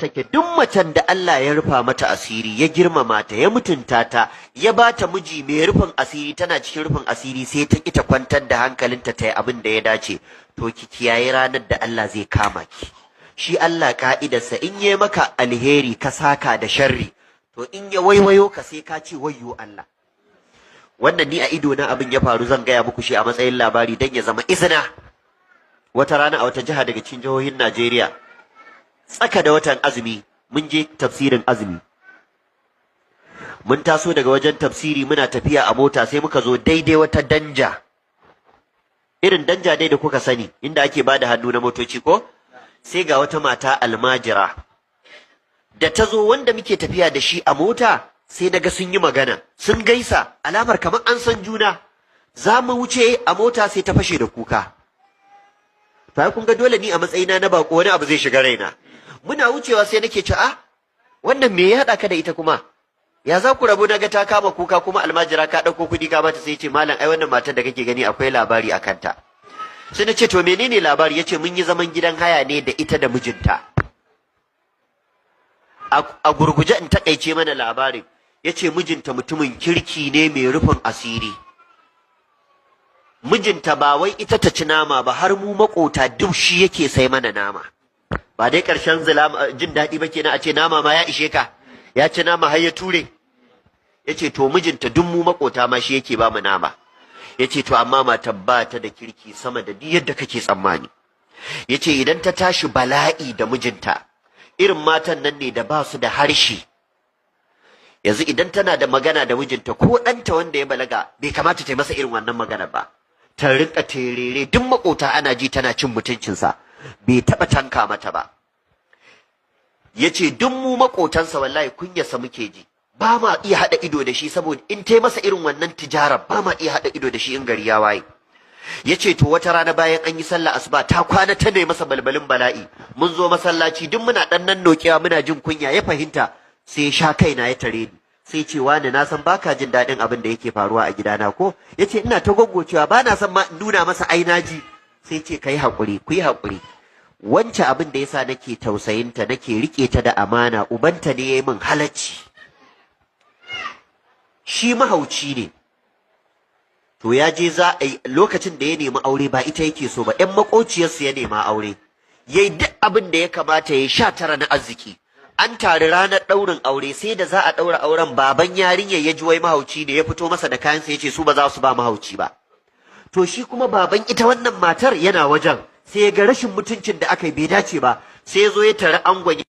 take duk macen da Allah ya rufa mata asiri, ya girmama ta, ya mutunta ta, ya ba ta miji mai rufin asiri, tana cikin rufin asiri sai ta ki ta kwantar da hankalinta ta yi abin da ya dace, to ki kiyaye ranar da Allah zai kama ki. Shi Allah ka'idarsa in yi maka alheri ka saka da sharri, to in ya waiwayo ka sai ka ce wayyo Allah. Wannan ni a ido na abin ya faru, zan gaya muku shi a matsayin labari don ya zama izina. Wata rana a wata jiha daga cikin jihohin Najeriya, tsaka da watan azumi, mun je tafsirin azumi. Mun taso daga wajen tafsiri muna tafiya a mota sai muka zo daidai wata danja. Irin danja dai da kuka sani, inda ake bada hannu na motoci ko? Sai ga wata mata almajira. Da ta zo wanda muke tafiya da shi a mota, sai daga sun yi magana, sun gaisa, alamar kamar an san juna. Za mu wuce a mota sai ta fashe da kuka. To kun ga dole ni a matsayina na bako wani abu zai shiga raina. Muna wucewa sai nake ce wannan me ya haɗa ka da ita kuma? Ya za ku rabu naga ta kama kuka kuma almajira ka ɗauko kuɗi ka bata, sai ce malam ai wannan matar da kake gani akwai labari a kanta. Sai na ce to menene labari? Yace mun yi zaman gidan haya ne da ita da mijinta. A gurguje in takaice mana labarin. Yace mijinta mutumin kirki ne mai rufin asiri. Mijinta ba wai ita ta ci nama ba, har mu makota duk shi yake sai mana nama. Ba dai ƙarshen jin daɗi ba kenan a ce nama ma ya ishe ka, ya ci nama har ya ture. Yace to mijinta duk mu makota ma shi yake ba mu nama. Yace to amma matar ba ta da kirki sama da duk yadda kake tsammani. Yace idan ta tashi bala'i da mijinta, irin matan nan ne da ba su da harshe. Yanzu idan tana da magana da mijinta ko ɗanta wanda ya balaga bai kamata ta yi masa irin wannan magana ba. Ta rinka terere duk makota ana ji tana cin mutuncinsa, bai taɓa tanka mata ba. Yace duk mu makotansa wallahi kunyarsa muke ji, ba ma iya haɗa ido da shi saboda in ta masa irin wannan tijarar ba ma iya haɗa ido da shi in gari ya waye. Yace to wata rana bayan an yi sallah asuba ta kwana ta ne masa balbalin bala'i, mun zo masallaci duk muna ɗan nan nokewa muna jin kunya, ya fahimta sai ya sha kaina ya tare ni. Sai ce wani na san baka jin daɗin abin da yake faruwa a gidana ko? Yace ina ta goggocewa ba na san ma nuna masa ainaji. Sai ce kai haƙuri, ku yi haƙuri. Wancan abin da yasa nake tausayinta, nake rike ta da amana, ubanta ne yayi min halacci. Shi mahauci ne. To ya je za a yi lokacin da ya nemi aure ba ita yake so ba, 'yan makociyarsa ya nema aure. Yayi duk abin da ya kamata ya 19 na arziki. An tari ranar ɗaurin aure, sai da za a ɗaura auren baban yarinyar ya ji wai mahauci ne, ya fito masa da kayansa ya ce su ba za su ba mahauci ba. To shi kuma baban ita wannan matar yana wajen, sai ya ga rashin mutuncin da aka yi bai dace ba, sai ya zo ya tari angon